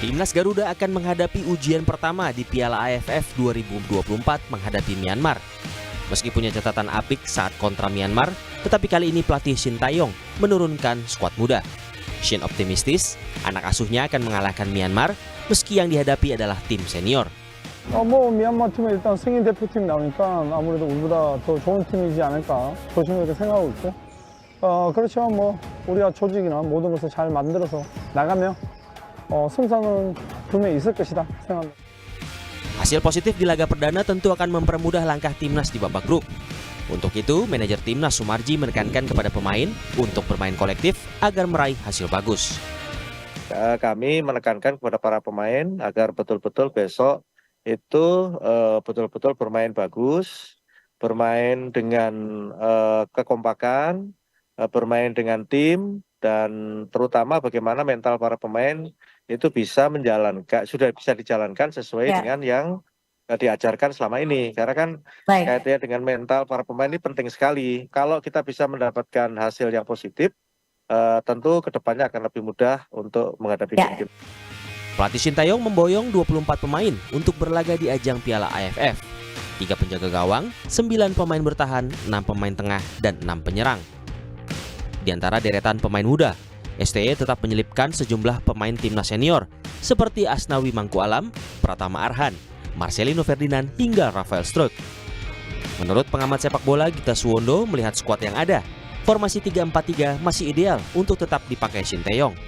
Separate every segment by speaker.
Speaker 1: Timnas Garuda akan menghadapi ujian pertama di Piala AFF 2024 menghadapi Myanmar. Meski punya catatan apik saat kontra Myanmar, tetapi kali ini pelatih Shin Tae-yong menurunkan skuad muda. Shin optimistis, anak asuhnya akan mengalahkan Myanmar meski yang dihadapi adalah tim senior.
Speaker 2: 미얀마 팀은 일단 승인 대표팀 나오니까 아무래도 우리보다 더 좋은 팀이지 않을까 조심스럽게 생각하고 있고 그렇지만 우리가 조직이나 모든 것을 잘 만들어서 나가면 승산은 분명히 있을 것이다 생각합니다.
Speaker 1: Hasil positif di laga perdana tentu akan mempermudah langkah timnas di babak grup. Untuk itu, manajer timnas Sumarji menekankan kepada pemain untuk bermain kolektif agar meraih hasil bagus.
Speaker 3: Kami menekankan kepada para pemain agar betul-betul besok itu betul-betul bermain bagus, bermain dengan kekompakan, bermain dengan tim, dan terutama bagaimana mental para pemain itu sudah bisa dijalankan sesuai dengan yang diajarkan selama ini. Karena kan kaitannya dengan mental para pemain ini penting sekali. Kalau kita bisa mendapatkan hasil yang positif, tentu kedepannya akan lebih mudah untuk menghadapi tim.
Speaker 1: Pelatih Shin Tae-yong memboyong 24 pemain untuk berlaga di ajang Piala AFF. 3 penjaga gawang, 9 pemain bertahan, 6 pemain tengah, dan 6 penyerang. Di antara deretan pemain muda, STY tetap menyelipkan sejumlah pemain timnas senior seperti Asnawi Mangkualam, Pratama Arhan, Marcelino Ferdinand, hingga Rafael Struik. Menurut pengamat sepak bola Gita Suwondo melihat skuad yang ada, formasi 3-4-3 masih ideal untuk tetap dipakai Shin Tae-yong.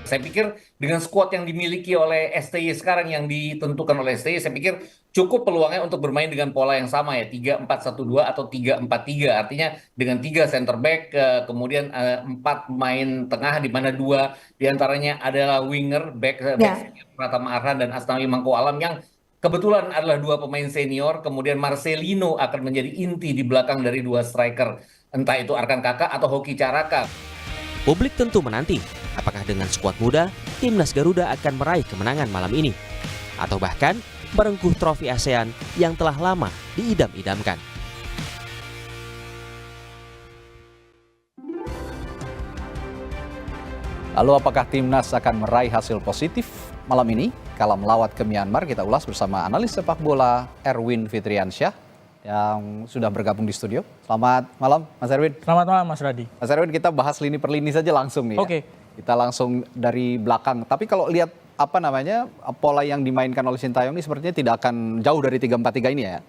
Speaker 4: Saya pikir dengan skuad yang dimiliki oleh STY sekarang yang ditentukan oleh STY, saya pikir cukup peluangnya untuk bermain dengan pola yang sama ya, 3-4-1-2 atau 3-4-3. Artinya dengan 3 center back, kemudian 4 pemain tengah di mana 2 diantaranya adalah winger, back Pratama Arhan dan Asnawi Mangkualam yang kebetulan adalah 2 pemain senior. Kemudian Marcelino akan menjadi inti di belakang dari 2 striker, entah itu Arkan Kakak atau Hoki Caraka.
Speaker 1: Publik tentu menanti apakah dengan skuad muda, Timnas Garuda akan meraih kemenangan malam ini. Atau bahkan merengkuh trofi ASEAN yang telah lama diidam-idamkan.
Speaker 5: Lalu apakah Timnas akan meraih hasil positif malam ini? Kala melawat ke Myanmar, kita ulas bersama analis sepak bola Erwin Fitriansyah yang sudah bergabung di studio. Selamat malam Mas Erwin.
Speaker 6: Selamat malam Mas Radi.
Speaker 5: Mas Erwin, kita bahas lini per lini saja langsung nih.
Speaker 6: Oke.
Speaker 5: Kita langsung dari belakang. Tapi kalau lihat pola yang dimainkan oleh Shin Tae-yong ini sepertinya tidak akan jauh dari 3-4-3 ini ya,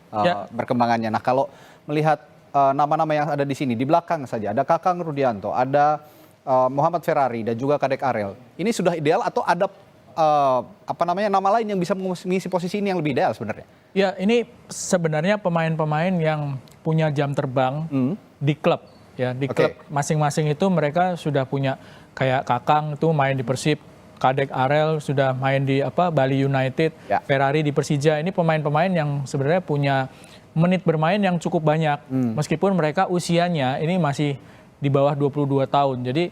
Speaker 5: perkembangannya. Nah, kalau melihat nama-nama yang ada di sini, di belakang saja ada Kakang Rudianto, ada Muhammad Ferrari dan juga Kadek Arel. Ini sudah ideal atau ada nama lain yang bisa mengisi posisi ini yang lebih ideal sebenarnya?
Speaker 6: Ya, ini sebenarnya pemain-pemain yang punya jam terbang di klub ya, di klub masing-masing itu mereka sudah punya, kayak Kakang itu main di Persib, Kadek Arel sudah main di Bali United, Ferrari di Persija. Ini pemain-pemain yang sebenarnya punya menit bermain yang cukup banyak. Meskipun mereka usianya ini masih di bawah 22 tahun. Jadi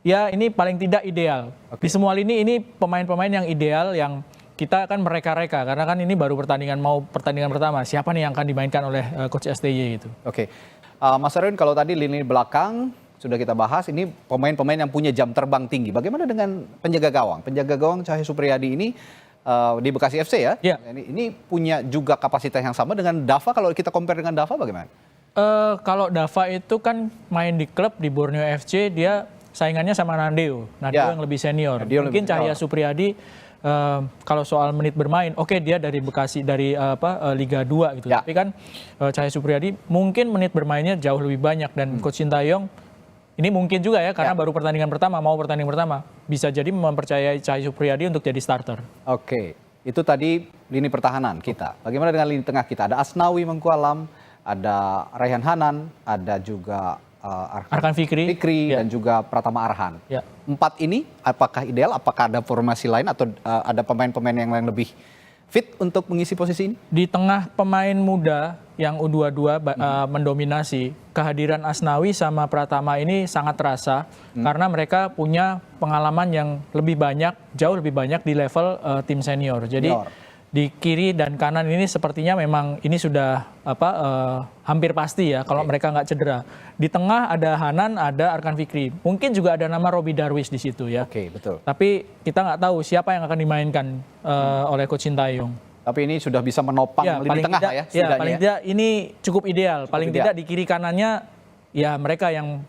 Speaker 6: ya ini paling tidak ideal. Di semua lini ini pemain-pemain yang ideal yang kita akan mereka-reka karena kan ini baru pertandingan pertama. Siapa nih yang akan dimainkan oleh coach STY gitu.
Speaker 5: Oke. Mas Erwin, kalau tadi lini belakang sudah kita bahas, ini pemain-pemain yang punya jam terbang tinggi. Bagaimana dengan penjaga gawang? Penjaga gawang Cahyo Supriyadi ini di Bekasi FC ya?
Speaker 6: Yeah.
Speaker 5: Ini punya juga kapasitas yang sama dengan Dava. Kalau kita compare dengan Dava bagaimana?
Speaker 6: Kalau Dava itu kan main di klub di Borneo FC, dia saingannya sama Nadeo yang lebih senior. Mungkin Cahyo Supriyadi kalau soal menit bermain, dia dari Bekasi, dari Liga 2 gitu. Tapi kan Cahyo Supriyadi mungkin menit bermainnya jauh lebih banyak dan Coach Shin Tae-yong ini mungkin juga ya karena baru pertandingan pertama bisa jadi mempercayai Cahyo Supriyadi untuk jadi starter.
Speaker 5: Oke, itu tadi lini pertahanan kita. Bagaimana dengan lini tengah kita? Ada Asnawi Mangkualam, ada Raihan Hanan, ada juga
Speaker 6: Arkan Fikri
Speaker 5: dan juga Pratama Arhan. 4 ini apakah ideal? Apakah ada formasi lain atau ada pemain-pemain yang lebih fit untuk mengisi posisi ini? Di
Speaker 6: tengah pemain muda yang U22 mendominasi, kehadiran Asnawi sama Pratama ini sangat terasa karena mereka punya pengalaman yang lebih banyak, jauh lebih banyak di level tim senior. Jadi Di kiri dan kanan ini sepertinya memang ini sudah hampir pasti ya kalau mereka nggak cedera. Di tengah ada Hanan, ada Arkan Fikri. Mungkin juga ada nama Robbie Darwish di situ ya.
Speaker 5: Oke, betul.
Speaker 6: Tapi kita nggak tahu siapa yang akan dimainkan oleh Coach Sintayong.
Speaker 5: Tapi ini sudah bisa menopang lini tengah lah ya,
Speaker 6: ya, paling tidak ini cukup ideal. Paling
Speaker 5: ideal.
Speaker 6: tidak di kiri kanannya ya mereka yang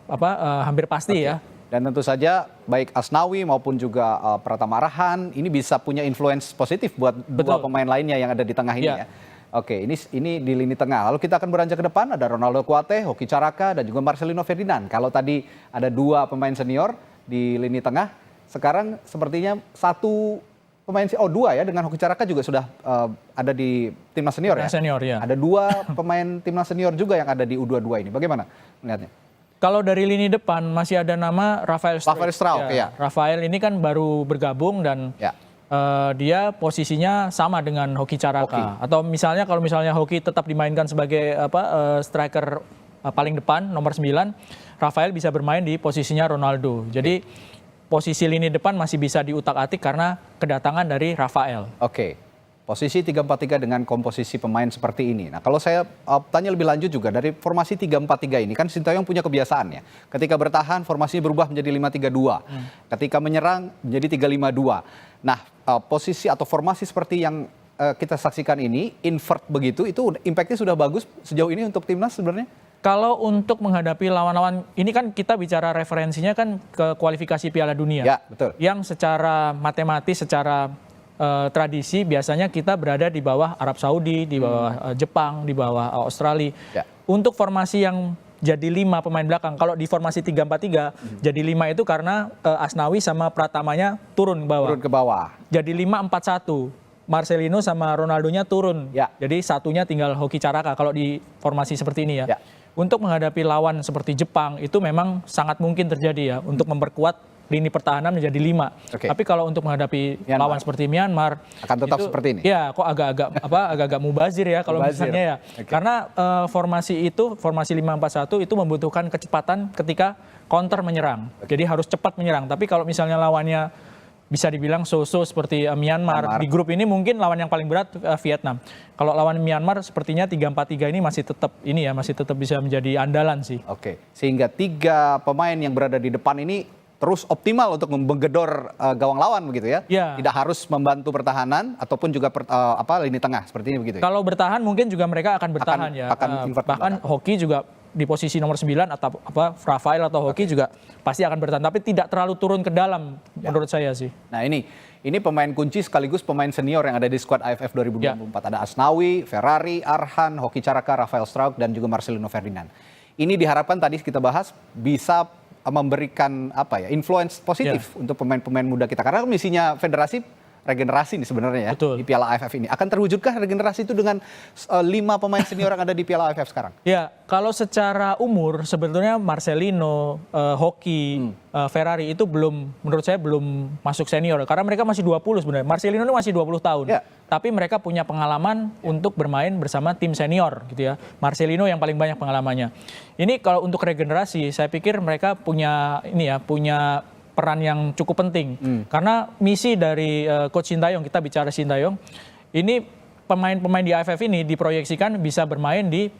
Speaker 6: hampir pasti ya.
Speaker 5: Dan tentu saja baik Asnawi maupun juga Pratama Arhan ini bisa punya influence positif buat dua pemain lainnya yang ada di tengah ini ya. Oke, ini di lini tengah. Lalu kita akan beranjak ke depan, ada Ronaldo Kuate, Hoki Caraka, dan juga Marcelino Ferdinand. Kalau tadi ada 2 pemain senior di lini tengah, sekarang sepertinya 1 pemain 2 ya, dengan Hoki Caraka juga sudah ada di timnas senior ya.
Speaker 6: Senior ya.
Speaker 5: Ada 2 pemain timnas senior juga yang ada di U22 ini. Bagaimana melihatnya?
Speaker 6: Kalau dari lini depan masih ada nama Rafael Struijk.
Speaker 5: Rafael Struijk, ya.
Speaker 6: Rafael ini kan baru bergabung dan dia posisinya sama dengan Hoki Caraka. Atau misalnya kalau misalnya Hoki tetap dimainkan sebagai striker paling depan nomor 9, Rafael bisa bermain di posisinya Ronaldo. Jadi posisi lini depan masih bisa diutak-atik karena kedatangan dari Rafael.
Speaker 5: Oke. Posisi 3-4-3 dengan komposisi pemain seperti ini. Nah, kalau saya tanya lebih lanjut juga dari formasi 3-4-3 ini, kan Sintayong punya kebiasaan ya. Ketika bertahan formasinya berubah menjadi 5-3-2. Ketika menyerang menjadi 3-5-2. Nah, posisi atau formasi seperti yang kita saksikan ini, invert begitu, itu impact-nya sudah bagus sejauh ini untuk timnas sebenarnya?
Speaker 6: Kalau untuk menghadapi lawan-lawan, ini kan kita bicara referensinya kan ke kualifikasi Piala Dunia.
Speaker 5: Ya, betul.
Speaker 6: Yang secara matematis, secara tradisi biasanya kita berada di bawah Arab Saudi, di bawah Jepang, di bawah Australia.
Speaker 5: Ya.
Speaker 6: Untuk formasi yang jadi 5 pemain belakang, kalau di formasi 3-4-3, jadi 5 itu karena Asnawi sama Pratamanya turun ke bawah.
Speaker 5: Turun ke bawah.
Speaker 6: Jadi 5-4-1. Marcelino sama Ronaldonya turun.
Speaker 5: Ya.
Speaker 6: Jadi satunya tinggal Hoki Caraka kalau di formasi seperti ini ya. Untuk menghadapi lawan seperti Jepang itu memang sangat mungkin terjadi ya untuk memperkuat lini pertahanan menjadi 5. Tapi kalau untuk menghadapi lawan seperti Myanmar
Speaker 5: akan tetap itu, seperti ini.
Speaker 6: Ya, kok agak-agak mubazir ya kalau misalnya ya. Karena formasi 5-4-1 itu membutuhkan kecepatan ketika counter menyerang. Jadi harus cepat menyerang. Tapi kalau misalnya lawannya bisa dibilang so-so seperti Myanmar. Di grup ini mungkin lawan yang paling berat Vietnam. Kalau lawan Myanmar sepertinya 3-4-3 ini masih tetap bisa menjadi andalan sih.
Speaker 5: Oke. Sehingga 3 pemain yang berada di depan ini terus optimal untuk menggedor gawang lawan begitu ya. Tidak harus membantu pertahanan ataupun juga lini tengah seperti ini begitu ya.
Speaker 6: Kalau bertahan mungkin juga mereka akan bertahan bahkan Hoki juga di posisi nomor 9 atau Rafael atau Hoki juga pasti akan bertahan, tapi tidak terlalu turun ke dalam menurut saya sih. Nah,
Speaker 5: ini pemain kunci sekaligus pemain senior yang ada di skuad AFF 2024. Ada Asnawi, Ferrari, Arhan, Hoki Caraka, Rafael Struijk dan juga Marcelino Ferdinand. Ini diharapkan tadi kita bahas bisa memberikan influence positif untuk pemain-pemain muda kita, karena misinya federasi regenerasi nih sebenarnya ya.
Speaker 6: Betul.
Speaker 5: Di Piala AFF ini akan terwujudkah regenerasi itu dengan 5 pemain senior yang ada di Piala AFF sekarang?
Speaker 6: Ya, kalau secara umur sebetulnya Marcelino, Hoki, Ferrari itu menurut saya belum masuk senior karena mereka masih 20 sebenarnya. Marcelino ini masih 20 tahun. Tapi mereka punya pengalaman untuk bermain bersama tim senior gitu ya. Marcelino yang paling banyak pengalamannya. Ini kalau untuk regenerasi saya pikir mereka punya peran yang cukup penting. Karena misi dari Coach Sintayong, kita bicara Sintayong, ini pemain-pemain di AFF ini diproyeksikan bisa bermain di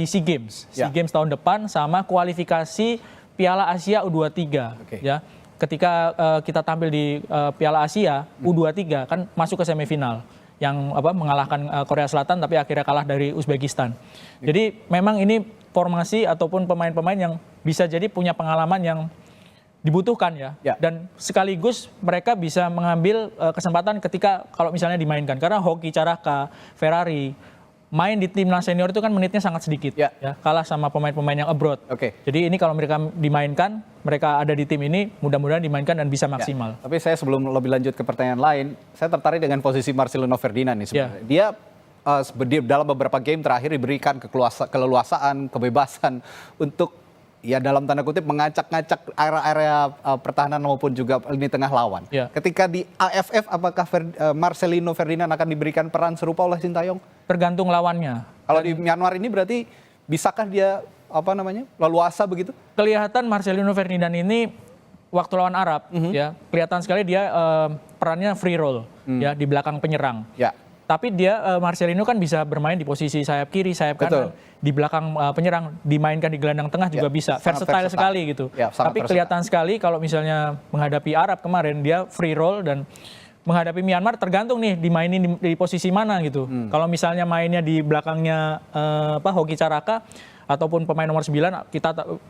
Speaker 6: SEA Games. SEA Games tahun depan sama kualifikasi Piala Asia U23 ya. Ketika kita tampil di Piala Asia U23 kan masuk ke semifinal yang mengalahkan Korea Selatan tapi akhirnya kalah dari Uzbekistan. Jadi memang ini formasi ataupun pemain-pemain yang bisa jadi punya pengalaman yang dibutuhkan ya. Dan sekaligus mereka bisa mengambil kesempatan ketika kalau misalnya dimainkan, karena Hoki Caraka, Ferrari main di timnas senior itu kan menitnya sangat sedikit ya, kalah sama pemain-pemain yang abroad. Jadi ini kalau mereka dimainkan, mereka ada di tim ini, mudah-mudahan dimainkan dan bisa maksimal.
Speaker 5: Tapi saya sebelum lebih lanjut ke pertanyaan lain, saya tertarik dengan posisi Marcelino Ferdinand nih sebenarnya. Dia dalam beberapa game terakhir diberikan keleluasaan, kebebasan untuk dalam tanda kutip mengacak-ngacak area-area pertahanan maupun juga lini tengah lawan. Ketika di AFF, apakah Marcelino Ferdinand akan diberikan peran serupa oleh Sintayong?
Speaker 6: Tergantung lawannya.
Speaker 5: Kalau di Myanmar ini berarti bisakah dia leluasa begitu?
Speaker 6: Kelihatan Marcelino Ferdinand ini waktu lawan Arab ya kelihatan sekali dia perannya free roll ya di belakang penyerang. Tapi dia Marcelino kan bisa bermain di posisi sayap kiri, sayap
Speaker 5: Betul.
Speaker 6: kanan, di belakang penyerang, dimainkan di gelandang tengah juga bisa.
Speaker 5: sangat
Speaker 6: Versatile
Speaker 5: versatile.
Speaker 6: sekali gitu.
Speaker 5: Ya, sangat
Speaker 6: Tapi
Speaker 5: versatile.
Speaker 6: kelihatan sekali kalau misalnya menghadapi Arab kemarin dia free roll dan menghadapi Myanmar tergantung nih dimainin di posisi mana gitu. Kalau misalnya mainnya di belakangnya Hoki Caraka ataupun pemain nomor 9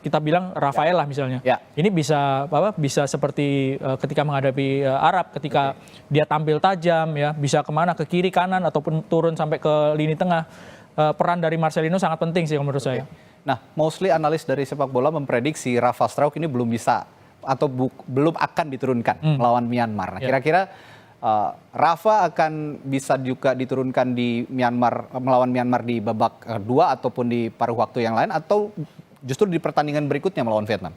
Speaker 6: kita bilang Rafael lah misalnya.
Speaker 5: Ya.
Speaker 6: Ini bisa seperti ketika menghadapi Arab ketika dia tampil tajam ya, bisa kemana ke kiri kanan ataupun turun sampai ke lini tengah. Peran dari Marcelino sangat penting sih menurut saya.
Speaker 5: Nah, mostly analis dari sepak bola memprediksi Rafa Strauk ini belum bisa atau belum akan diturunkan melawan Myanmar. Nah, kira-kira Rafa akan bisa juga diturunkan di Myanmar, melawan Myanmar di babak kedua ataupun di paruh waktu yang lain, atau justru di pertandingan berikutnya melawan Vietnam?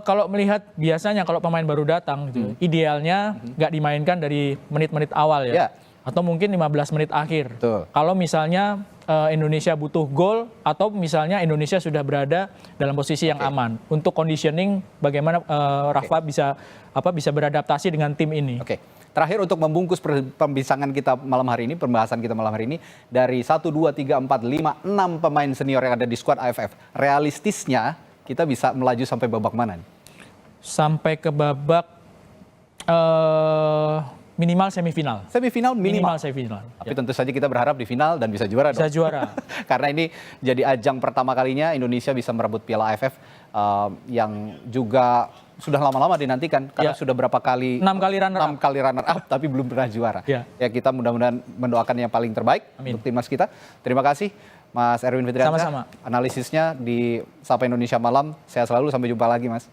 Speaker 6: Kalau melihat biasanya kalau pemain baru datang gitu, idealnya nggak dimainkan dari menit-menit awal ya. Atau mungkin 15 menit akhir.
Speaker 5: Betul.
Speaker 6: Kalau misalnya Indonesia butuh gol atau misalnya Indonesia sudah berada dalam posisi yang aman. Untuk conditioning bagaimana Rafa bisa beradaptasi dengan tim ini.
Speaker 5: Oke. Terakhir untuk membungkus pembahasan kita malam hari ini, dari 1, 2, 3, 4, 5, 6 pemain senior yang ada di skuad AFF, realistisnya kita bisa melaju sampai babak mana nih?
Speaker 6: Sampai ke babak minimal semifinal.
Speaker 5: Semifinal minimal.
Speaker 6: Semifinal.
Speaker 5: Tapi tentu saja kita berharap di final dan bisa juara
Speaker 6: Bisa
Speaker 5: dong.
Speaker 6: juara.
Speaker 5: Karena ini jadi ajang pertama kalinya Indonesia bisa merebut Piala AFF yang juga sudah lama-lama dinantikan karena sudah berapa kali
Speaker 6: 6 kali runner
Speaker 5: up tapi belum pernah juara.
Speaker 6: Ya.
Speaker 5: Ya, kita mudah-mudahan mendoakan yang paling terbaik untuk timnas kita. Terima kasih Mas Erwin Fitriansyah.
Speaker 6: Sama-sama.
Speaker 5: Analisisnya di Sapa Indonesia Malam. Sehat selalu, sampai jumpa lagi Mas.